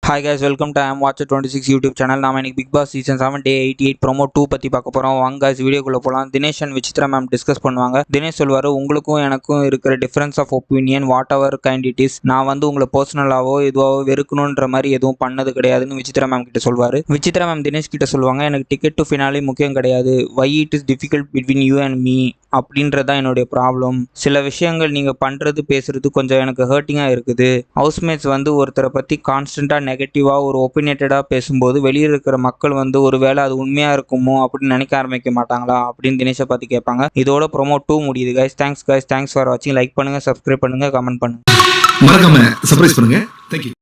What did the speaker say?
Hi guys, welcome to I'm Watcher 26 YouTube channel. நாம இன்னைக்கு big boss season 7 day 88 promo 2 பத்தி பார்க்க போறோம். வாங்க guys வீடியோக்குள்ள போலாம். Dinesh and Vichitra ma'am discuss பண்ணுவாங்க. தினேஷ் சொல்வாரு, உங்களுக்கும் எனக்கும் இருக்கிற difference of opinion whatever kind it is, நான் வந்து உங்களை பர்சனலாவோ இதுவாவோ வெறுக்கணுன்ற மாதிரி எதுவும் பண்ணது கிடையாதுன்னு விசித்ரா மேம் கிட்ட சொல்வாரு. விசித்ரா மேம் தினேஷ் கிட்ட சொல்லுவாங்க, எனக்கு டிக்கெட் டு ஃபினாலே முக்கியம் கிடையாது, why it is difficult between you and me அப்படின்றதான் என்னுடைய ப்ராப்ளம். சில விஷயங்கள் நீங்கள் பண்ணுறது பேசுறது கொஞ்சம் எனக்கு ஹர்ட்டிங்காக இருக்குது. ஹவுஸ்மேட்ஸ் வந்து ஒருத்தரை பற்றி கான்ஸ்டண்ட்டாக நெகட்டிவாக ஒரு ஒப்பீனியேட்டடாக பேசும்போது வெளியே இருக்கிற மக்கள் வந்து ஒரு வேளை அது உண்மையாக இருக்குமோ அப்படின்னு நினைக்க ஆரம்பிக்க மாட்டாங்களா அப்படின்னு தினேஷை பற்றி கேட்பாங்க. இதோட ப்ரோமோ 2 முடியுது கைஸ். தேங்க்ஸ் ஃபார் வாட்சிங். லைக் பண்ணுங்கள், சப்ஸ்கிரைப் பண்ணுங்கள், கமெண்ட் பண்ணுங்கள், மறக்காம சர்ப்ரைஸ் பண்ணுங்க. தேங்க்யூ.